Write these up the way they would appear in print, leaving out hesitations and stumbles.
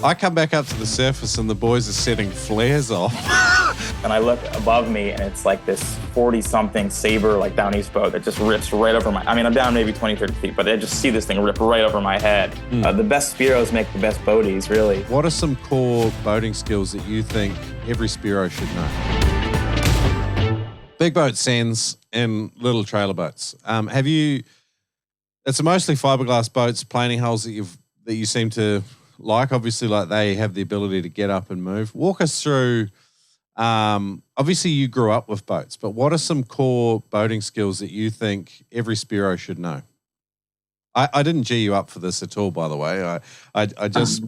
I come back up to the surface and the boys are setting flares off. And I look above me and it's like this 40-something Sabre, like down east boat that just rips right over my, I mean, I'm down maybe 20, 30 feet, but I just see this thing rip right over my head. The best Spearos make the best boaties, really. What are some core boating skills that you think every Spearo should know? Big boat sends and little trailer boats. It's mostly fiberglass boats, planing hulls that you seem to like. Obviously, like they have the ability to get up and move. Walk us through. Obviously, you grew up with boats, but what are some core boating skills that you think every Spearo should know? I didn't G you up for this at all, by the way. I just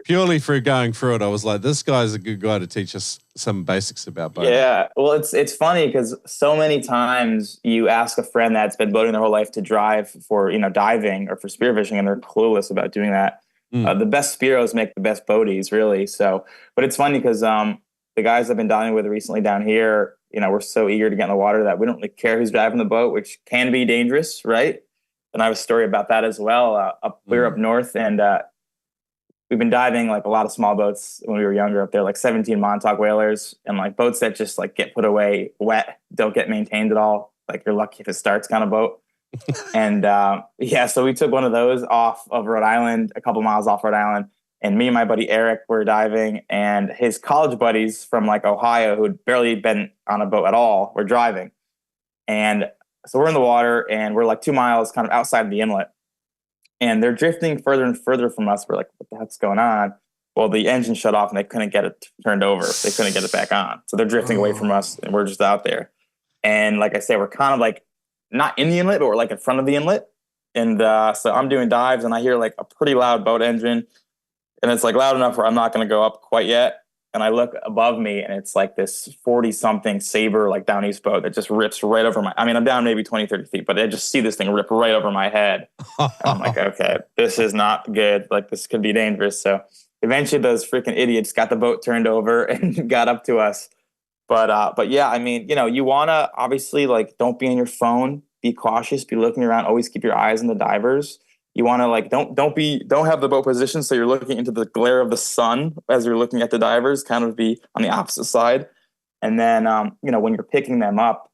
purely for going through it, I was like, this guy's a good guy to teach us some basics about boating. Yeah, well, it's funny because so many times you ask a friend that's been boating their whole life to drive for diving or for spearfishing, and they're clueless about doing that. The best Spearos make the best boaties, really. So, but it's funny because the guys I've been diving with recently down here, we're so eager to get in the water that we don't really care who's driving the boat, which can be dangerous, right? And I have a story about that as well. We were up north, and we've been diving like a lot of small boats when we were younger up there, like 17 Montauk whalers, and like boats that just like get put away wet, don't get maintained at all. Like you're lucky if it starts kind of boat. And so we took one of those off of Rhode Island, a couple miles off Rhode Island. And me and my buddy Eric were diving, and his college buddies from like Ohio, who'd barely been on a boat at all, were driving. And so we're in the water, and we're like 2 miles kind of outside of the inlet. And they're drifting further and further from us. We're like, what the heck's going on? Well, the engine shut off, and they couldn't get it turned over. They couldn't get it back on. So they're drifting away from us, and we're just out there. And like I say, we're kind of like not in the inlet, but we're like in front of the inlet. And so I'm doing dives, and I hear like a pretty loud boat engine. And it's like loud enough where I'm not going to go up quite yet. And I look above me, and it's like this 40-something Sabre, like down east boat that just rips right over my, I mean, I'm down maybe 20, 30 feet, but I just see this thing rip right over my head. And I'm like, okay, this is not good. Like this could be dangerous. So eventually those freaking idiots got the boat turned over and got up to us. But yeah, I mean, you want to obviously like, don't be on your phone, be cautious, be looking around, always keep your eyes on the divers. You want to like, don't have the boat positioned so you're looking into the glare of the sun as you're looking at the divers, kind of be on the opposite side. And then, when you're picking them up,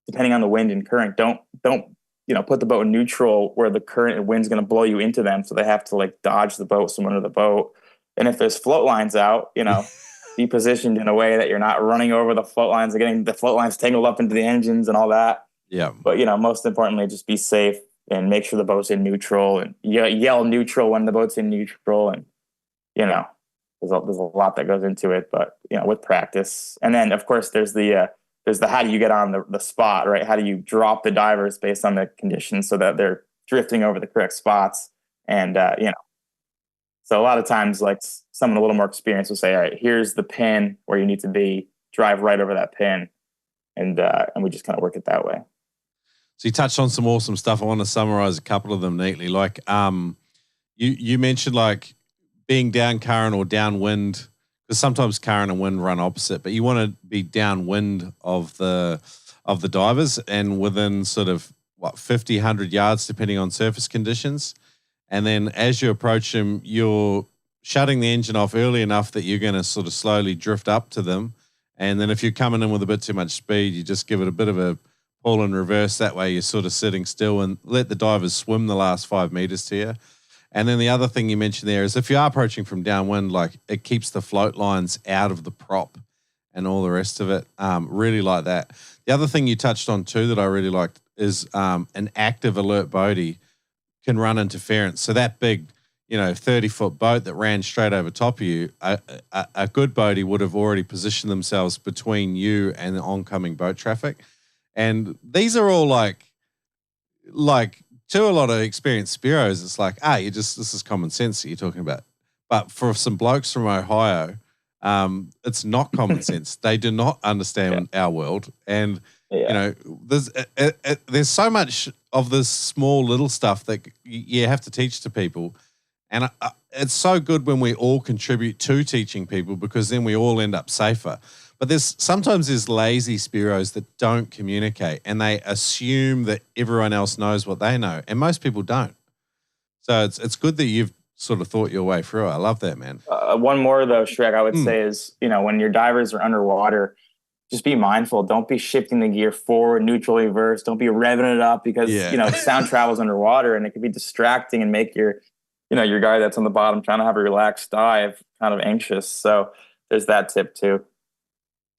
depending on the wind and current, don't put the boat in neutral where the current and wind's going to blow you into them. So they have to like dodge the boat, swim under the boat. And if there's float lines out, be positioned in a way that you're not running over the float lines and getting the float lines tangled up into the engines and all that. Yeah. But, most importantly, just be safe. And make sure the boat's in neutral, and yell neutral when the boat's in neutral. And, there's a lot that goes into it, but, with practice. And then, of course, there's the how do you get on the spot, right? How do you drop the divers based on the conditions so that they're drifting over the correct spots? And, so a lot of times, like someone a little more experienced will say, all right, here's the pin where you need to be, drive right over that pin. And we just kind of work it that way. So you touched on some awesome stuff. I want to summarize a couple of them neatly. Like you mentioned like being down current or downwind, because sometimes current and wind run opposite, but you want to be downwind of the divers and within sort of 50, 100 yards, depending on surface conditions. And then as you approach them, you're shutting the engine off early enough that you're going to sort of slowly drift up to them. And then if you're coming in with a bit too much speed, you just give it a bit of a pull in reverse. That way you're sort of sitting still and let the divers swim the last 5 meters to you. And then the other thing you mentioned there is if you are approaching from downwind, like it keeps the float lines out of the prop and all the rest of it. Really like that. The other thing you touched on too that I really liked is an active alert boatie can run interference. So that big, 30-foot boat that ran straight over top of you, a good boatie would have already positioned themselves between you and the oncoming boat traffic. And these are all like to a lot of experienced Spearos, it's like, this is common sense that you're talking about. But for some blokes from Ohio, it's not common sense. They do not understand our world. And, there's so much of this small little stuff that you have to teach to people. And it's so good when we all contribute to teaching people because then we all end up safer. But sometimes there's lazy Spearos that don't communicate and they assume that everyone else knows what they know. And most people don't. So it's good that you've sort of thought your way through it. I love that, man. One more though, Shrek, I would say is, when your divers are underwater, just be mindful. Don't be shifting the gear forward, neutral, reverse. Don't be revving it up because, sound travels underwater and it can be distracting and make your guy that's on the bottom trying to have a relaxed dive kind of anxious. So there's that tip too.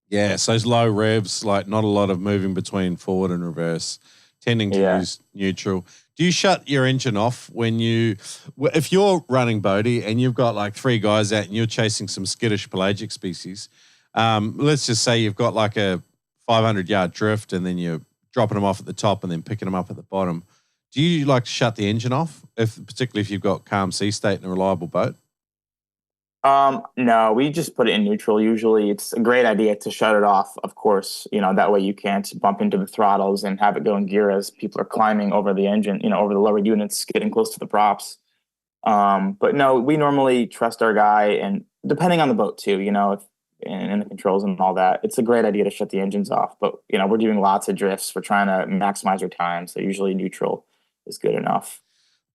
Yeah, so those low revs, like not a lot of moving between forward and reverse, tending to use neutral. Do you shut your engine off if you're running boatie and you've got like 3 guys out and you're chasing some skittish pelagic species? Let's just say you've got like a 500-yard drift and then you're dropping them off at the top and then picking them up at the bottom. Do you like to shut the engine off, particularly if you've got calm sea state and a reliable boat? No, we just put it in neutral. Usually it's a great idea to shut it off, of course, that way you can't bump into the throttles and have it go in gear as people are climbing over the engine, over the lower units, getting close to the props. But no, we normally trust our guy, and depending on the boat too, if and the controls and all that, it's a great idea to shut the engines off. But, we're doing lots of drifts. We're trying to maximize our time. So usually neutral is good enough.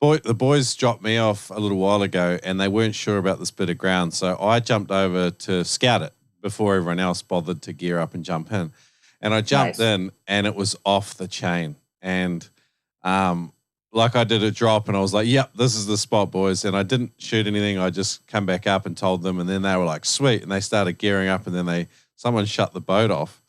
The boys dropped me off a little while ago and they weren't sure about this bit of ground. So I jumped over to scout it before everyone else bothered to gear up and jump in. And I jumped in and it was off the chain. And I did a drop and I was like, yep, this is the spot, boys. And I didn't shoot anything. I just come back up and told them. And then they were like, sweet. And they started gearing up and then someone shut the boat off.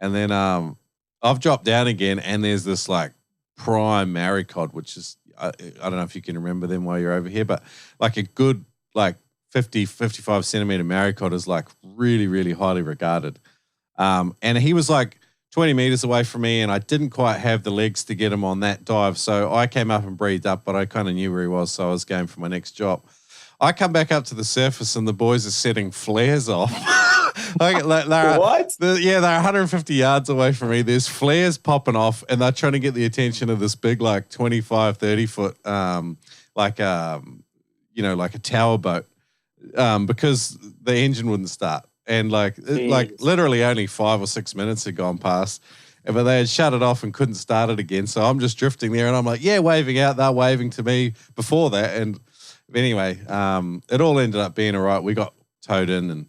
And then I've dropped down again and there's this like prime maricod, which is, I don't know if you can remember them while you're over here, but like a good, like 50, 55 centimeter maricod is like really, really highly regarded. And he was like 20 meters away from me and I didn't quite have the legs to get him on that dive. So I came up and breathed up, but I kind of knew where he was. So I was going for my next drop. I come back up to the surface and the boys are setting flares off. What? They're 150 yards away from me. There's flares popping off and they're trying to get the attention of this big, like 25, 30 foot, like a tower boat, because the engine wouldn't start. And like literally only 5 or 6 minutes had gone past, but they had shut it off and couldn't start it again. So I'm just drifting there and I'm like, waving out. They're waving to me before that. And anyway, it all ended up being all right. We got towed in and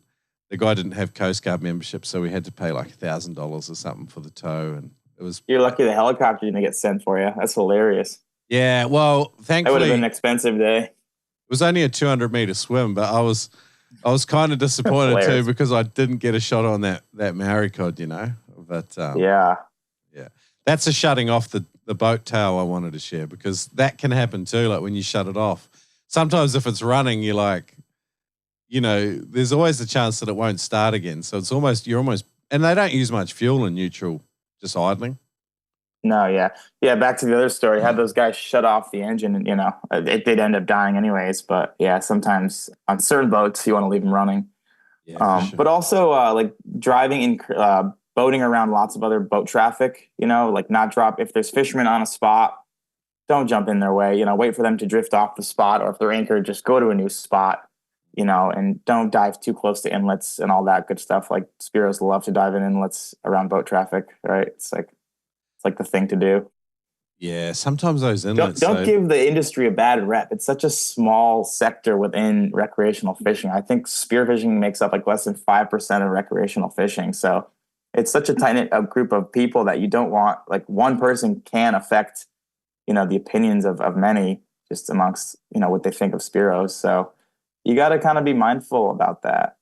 the guy didn't have Coast Guard membership, so we had to pay like $1,000 or something for the tow. And it was... You're lucky the helicopter didn't get sent for you. That's hilarious. Yeah, well, thankfully... That would have been an expensive day. It was only a 200-meter swim, but I was kind of disappointed too because I didn't get a shot on that maricod, But yeah. That's a shutting off the boat tail I wanted to share because that can happen too, like when you shut it off. Sometimes if it's running, you're like... there's always the chance that it won't start again. So it's and they don't use much fuel in neutral, just idling. No, yeah. Yeah, back to the other story. Had those guys shut off the engine and, it did end up dying anyways. But yeah, sometimes on certain boats, you want to leave them running. Yeah, sure. But also like driving in, boating around lots of other boat traffic, like not drop. If there's fishermen on a spot, don't jump in their way, wait for them to drift off the spot. Or if they're anchored, just go to a new spot. And don't dive too close to inlets and all that good stuff. Like Spearos love to dive in inlets around boat traffic, right? It's like the thing to do. Yeah, sometimes those inlets. Don't give the industry a bad rep. It's such a small sector within recreational fishing. I think spearfishing makes up like less than 5% of recreational fishing. So it's such a tight-knit group of people that you don't want, like one person can affect, the opinions of many just amongst, what they think of Spearos. So you got to kind of be mindful about that.